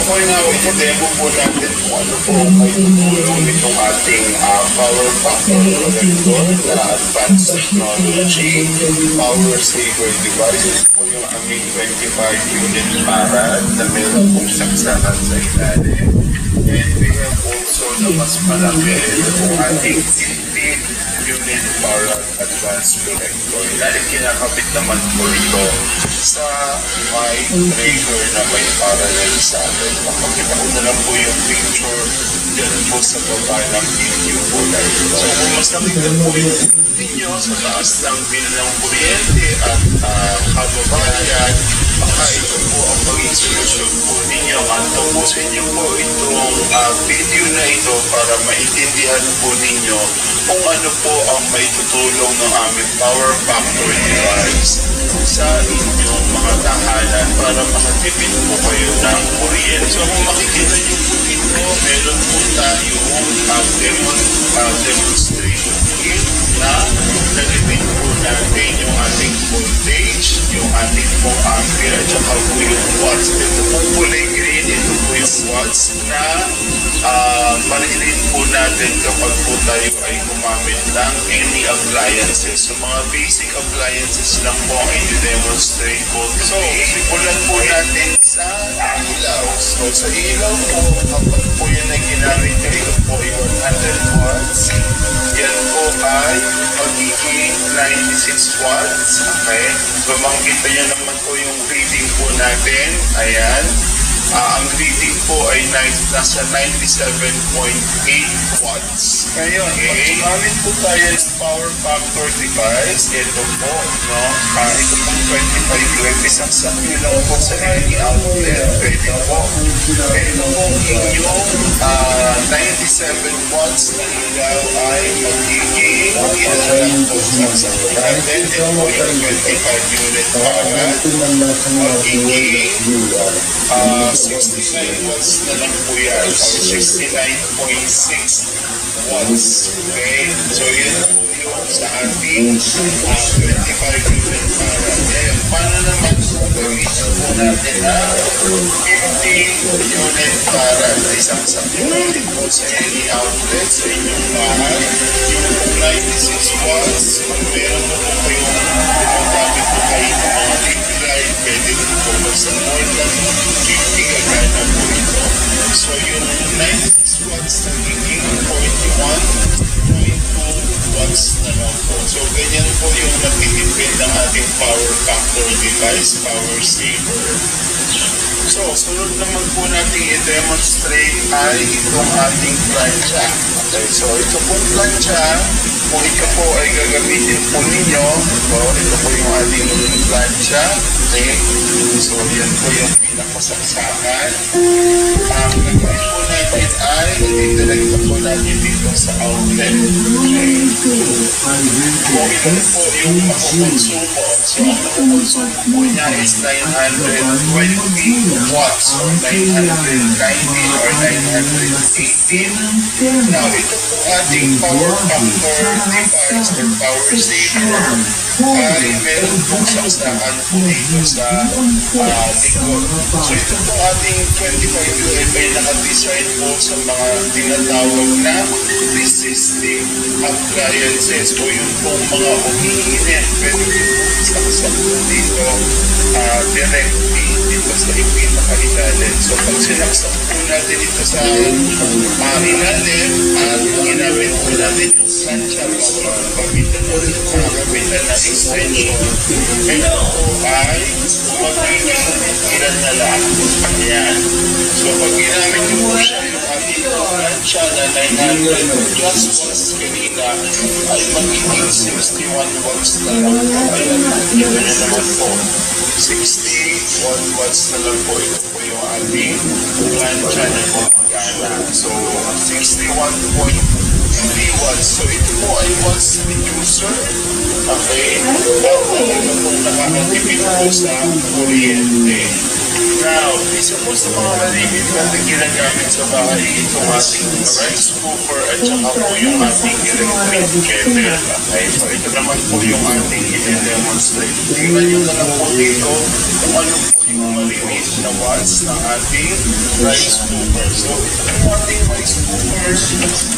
po na i-demo po natin kung ano po may tutulong nitong ating power factor collector na advanced technology, power saver device. Po yung aming 25 unit farad na meron pong saksakan sa ilalim. And we have also na mas malaki yung ating 15 unit farad advanced collector. Dahil kinakabit naman po ito sa may breaker na may parallel sa atin. Makakita ko na lang po yung picture dyan po sa baba ng video po na ito. So kung mas nakita po yung ninyo sa taas ng bill ng kuryente at kababayan, baka ito po ang maging solusyon po ninyo at tapusin niyo po itong video na ito para maintindihan po ninyo kung ano po ang may tutulong ng aming power factor device sa inyong mga tahanan para makatipid po kayo ng kuryente. So kung makikita niyo po dito, meron po tayong demonstration kit na nalipid po natin yung ating voltage, yung ating po ampere, at saka po yung watts. Ito po kulay green, ito po yung watts na marinig po natin kapag po tayo ay gumamit ng any appliances. So mga basic appliances lang po ang i-demonstrate po. So, simulan po natin sa ilaw. So sa ilaw po, kapag po yan ay ginamit nyo, ito po yung 100 watts. Yan po ay magiging 96 watts. Okay? So makikita nyo naman po yung reading po natin. Ayan. Ang reading po ay nasa 97.8 watts. Ngayon, okay, gamit po tayo ng power factor device. Ito po, no? Ito pong 25 UFS. Ang sakyo lang po sa any outlet. Pwede po. Ito pong inyong 97 watts na ilaw ay magiging ilan po sa sakyo natin. Ito po yung 25 unit farad. Magiging 69 watts na lang po yan, or 69.6 watts. Okay? So yun po yung sa ating 25 unit farad. Ngayon, paano naman gamitin po natin ang 50 unit farad? Isang sakit po sa any outlet sa inyong bahay. Yung 96 watts, kung meron po po kayong gamit po kayo ng mga liquid, pwede po po sa more than 50 gagana po ito. So yung 96 watts nagiging 41.2 watts na lang po. So ganyan po yung natitipid ng ating power factor device, power saver. So sunod naman po natin i-demonstrate ay itong ating plancha. Okay, so ito pong plancha, kung ito po ay gagamitin po ninyo, so ito po yung ating plancha. Okay, so yan po yung pinakasaksakan. Ang gagawin po natin ay i-direct po natin dito sa outlet. Okay, kung ito po yung makukonsumo, so ang makukonsumo po niya is 920 watts or 990 or 918. Now, ito po ating power factor device or power saver ay meron pong saksakan po dito sa likod. So ito po ating 25 UF ay nakadesign po sa mga tinatawag na resistive appliances o yun pong mga umiinit. Pwede po saksak po dito directly dito sa pinakailalim. So pag sinaksak po natin ito sa ilalim at ginamit po natin yung plancha pagkakamitan ng extension, ito po ay magiging ilan na lang. Ayan. So pag ginamit nyo po siya yung ating plancha na 900 plus watts kanina ay magiging 61 watts na lang po. Ayan. Ito na naman po. 61 watts na lang po. Ito po yung ating plancha na po. So 61.3 watts. So ito po ay watts reducer. Okay? Ito po nakakatipid po sa kuryente. Now, isa po sa mga malimit natin ginagamit sa bahay itong ating rice cooker at saka po yung ating electric kettle. Okay? So ito naman po yung ating i-demonstrate. Tingnan nyo na lang po dito kung ano po malinis na watts ng ating rice cooker. So, ito ating rice cooker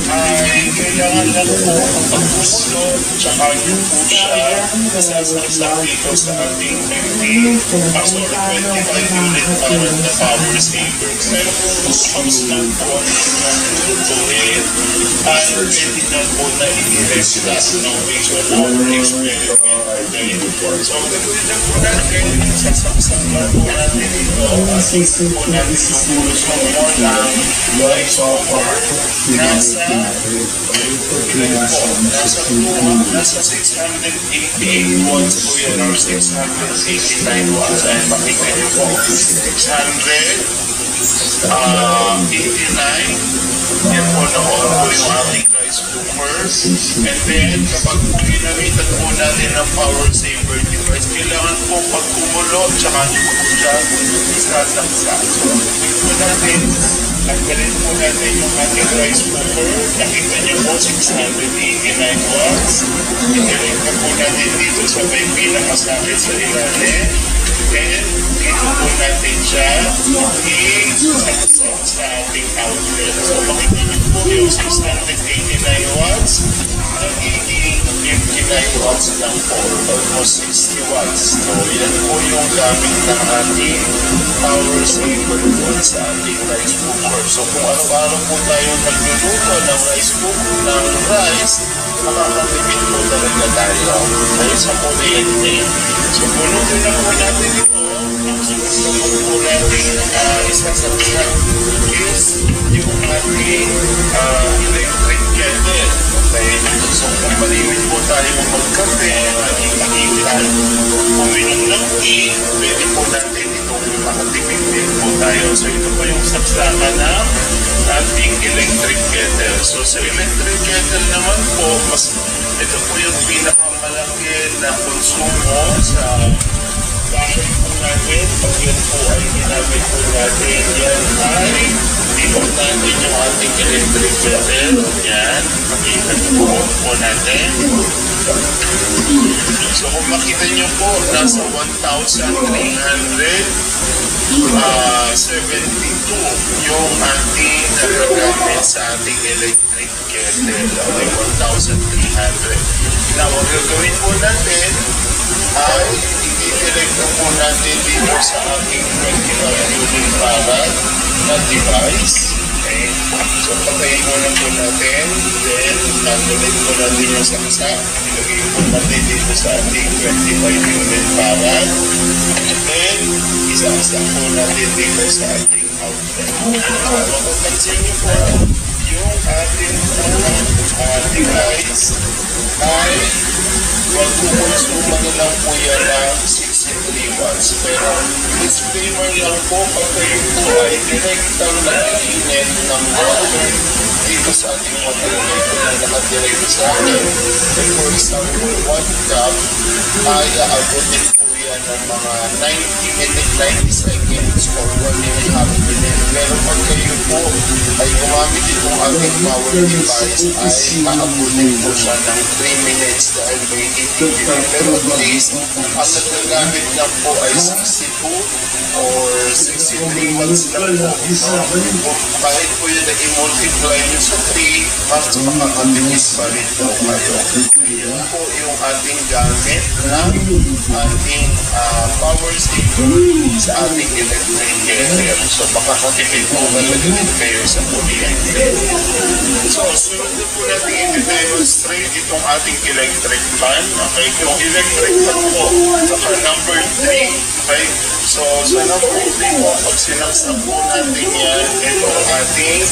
ay kailangan lang po kapag gusto, tsaka nyo po siya sasaksak dito sa ating 25 unit para na power saver. Pero kung gusto lang po ang lutuin, ay pwede na po na i-restart ng visual power experiment. So, gagawin na po natin, sasaksak lang po natin ito. At po natin yung gusto mo ng rice cooker. Nasa 688 watts po yan or 689 watts. Ay, makita niyo po. 689. Yan po na-on po yung ating rice cooker. And then, kapag po ginamitan po natin ang power saver device, kailangan po pag kumulo, tsaka nyo po siya sasaksak. So, po natin, tanggalin po natin yung ating rice cooker. Nakita nyo po, 689 watts. Itilin po natin dito sa may pinakasakit sa ilalim. And dito po natin siya i-sasaksak sa ating outlet. So, makikita nyo po yung 689 watts. Nagiging 59 watts lang po, almost 60 watts. So, yan po yung gamit ng ating power saver doon sa ating rice cooker. So, kung araw-araw po tayo nagluluto ng rice cooker, ng rice, makakatipid po talaga tayo. Dahil sa kuryente. So, punutin na po natin ito. Ang sunod po natin isasaksak is yung ating electric kettle. Okay? So, kung malimit po tayo magkape, magkakitan, uminom ng tea, pwede po natin itong makatipid din po tayo. So, ito po yung saksakan ng ating electric kettle. So, sa electric kettle naman po, ito po yung pinakamalaki na konsumo sa bahay po natin. Pag yun po ay ginamit po natin, yan ay tinok natin yung ating electric kettle. Yan, makita po natin. So kung makita nyo po, nasa 1,372 yung ating nagagamit sa ating electric kettle. Okay, 1,300. Now, ang gagawin po natin ay i-select na po natin dito sa ating 25 unit farad na device. Okay. So, patayin muna po natin. Then, tanggalin po natin yung saksak. Ilagay po natin dito sa ating 25 unit farad. And then, isaksak po natin dito sa ating outlet. Mapapansin niyo po yung ating device ay magkukonsumo na lang po yan ng 63 watts. Pero disclaimer lang po, pag kayo po ay direktang nag-init ng water dito sa ating water meter na nakadirect sa akin. For example, 1 cup ay aabutin po yan ng mga 90 minutes, 90 seconds or 1.5 minutes. Pero pag kayo po ay gumamit itong ating power device ay aabutin po siya ng 3 minutes dahil may heating. Pero at least, ang nagagamit lang po ay 62 or 63 watts lang po. Kahit po yun na i-multiply nyo sa 3, mas makakatinis pa rin po kayo. Yun po yung ating gamit ng ating power saver sa ating electric kettle. So, makakatipid po talaga din kayo sa kuryente. So, sunod na po natin i-demonstrate itong ating electric fan. Okay, yung electric fan po, saka number 3. Okay, so sa number 3 po, pag sinaksak po natin yan, ito ang ating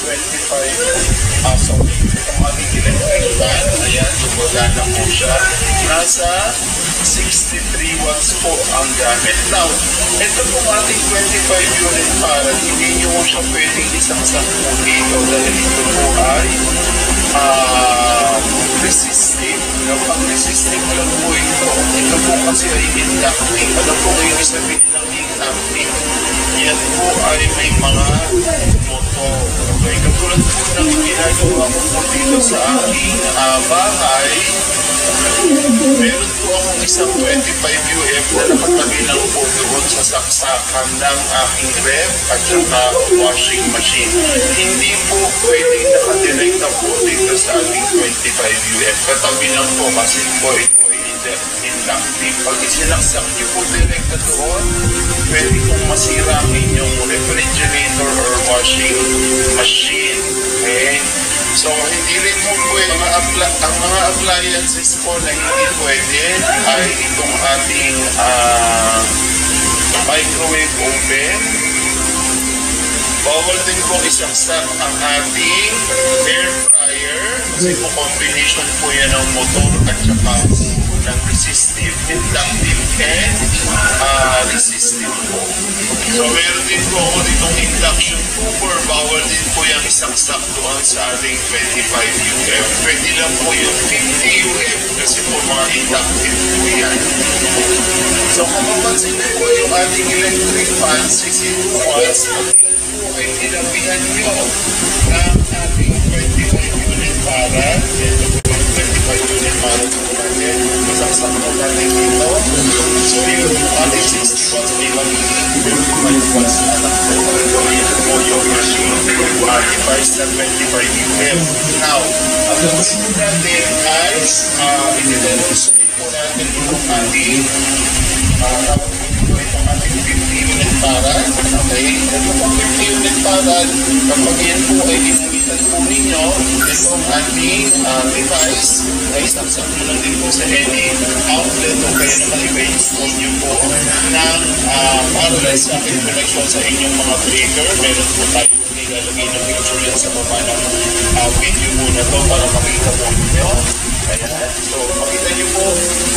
25 itong ating electric fan. Ayan, gumagana po siya. Nasa 63 watts po ang gamit. Now, ito po ating 25 unit para hindi nyo siya pwedeng isaksak po dito dahil ito po ay resistive. Pag-resistive lang po ito. Ito po kasi ay inductive. Ano po kayo sabihin ng inductive? Yan po po ay may mga motor. Okay, katulad po ng ginagawa ko po dito sa aking bahay, meron po akong isang 25 UF na nakatabi lang po doon sa saksakan ng aking ref at saka washing machine. Hindi po pwedeng nakadirekta po dito sa ating 25 UF. Katabi lang po kasi po ito ay inductive. Pag isinaksak niyo po direkta doon, pwede pong masira ang inyong refrigerator or washing machine. Okay? So, hindi rin po pwede. Ang mga appliances po na hindi pwede ay itong ating microwave oven. Bawal din po isaksak ang ating air fryer kasi po combination po yan ng motor at saka ng resistive, inductive, and resistive po. So meron din po ako ditong induction cooker. Bawal din po yung isaksak doon sa ating 25 UF. Pwede lang po yung 50 UF kasi po mga inductive po yan. So kung mapansin din po yung ating electric fan, 62 watts, po ay tinabihan nyo ng ating 25 unit para 25 unit para po natin. Isaksak po natin dito. So yung ating 60 watts ay magiging 25 watts na lang po. Ito po yung machine device na 25 UF. Now, ang gagawin po natin ay i-demonstrate po natin itong ating itong ating 50 unit para. Okay? Ito po 50 unit para. Kapag yan po ay ginamitan po ninyo, itong ating device ay isaksak nyo lang din po sa any outlet o kaya naman i-install nyo po ng parallel socket connection sa inyong mga breaker. Meron po tayo ilalagay ng picture yan sa baba ng video po na to para makita po ninyo. Ayan. So, makita nyo po,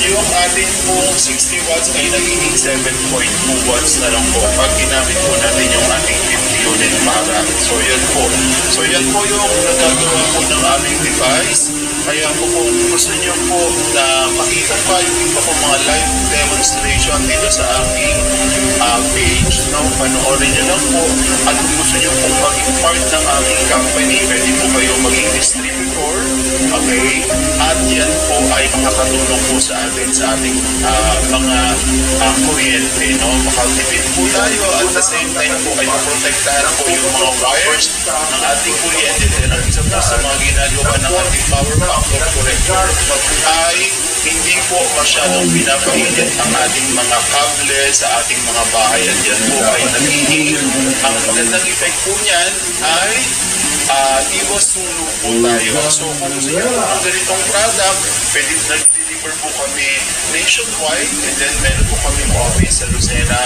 yung ating pong 60 watts ay nagiging 7.2 watts na lang po pag ginamit po natin yung ating 50 unit para. So, yan po. So, yan po yung nagagawa po ng aming device. Kaya po kung gusto nyo po na makita pa yung iba po mga live demonstration dito sa aking page, no? Panoorin nyo lang po. At kung gusto nyo po maging part ng aming company, pwede po kayo maging distributor. Okay? At yan po ay makakatulong po sa atin sa ating mga kuryente, no? Makatipid po tayo at the same time po ay maprotektahan po yung mga wires ng ating kuryente. Dahil ang isa po sa mga ginagawa ng ating power factor corrector ay hindi po masyadong pinapainit ang ating mga kable sa ating mga bahay. At yan po ay nagiging ang magandang effect po niyan ay iwas sunog po tayo. So kung gusto nyo ng ganitong product, pwede nag-deliver po kami nationwide, and then meron po kami office sa Lucena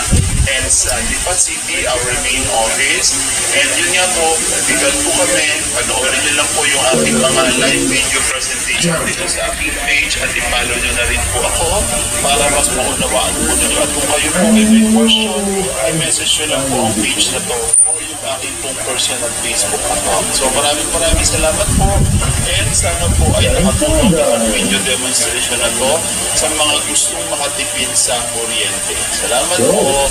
and sa Lipa City, our main office. And yun nga po, bigal po kami, panoorin nyo lang po yung ating mga live video presentation dito sa aking page at i-follow nyo na rin po ako para mas maunawaan po nyo. At kung kayo po ay may question, ay message nyo lang po ang page na to o yung aking pong personal Facebook account. So maraming salamat po, and sana po ay nakatulong ang video demonstration na to sa mga gustong makatipid sa kuryente. Salamat po!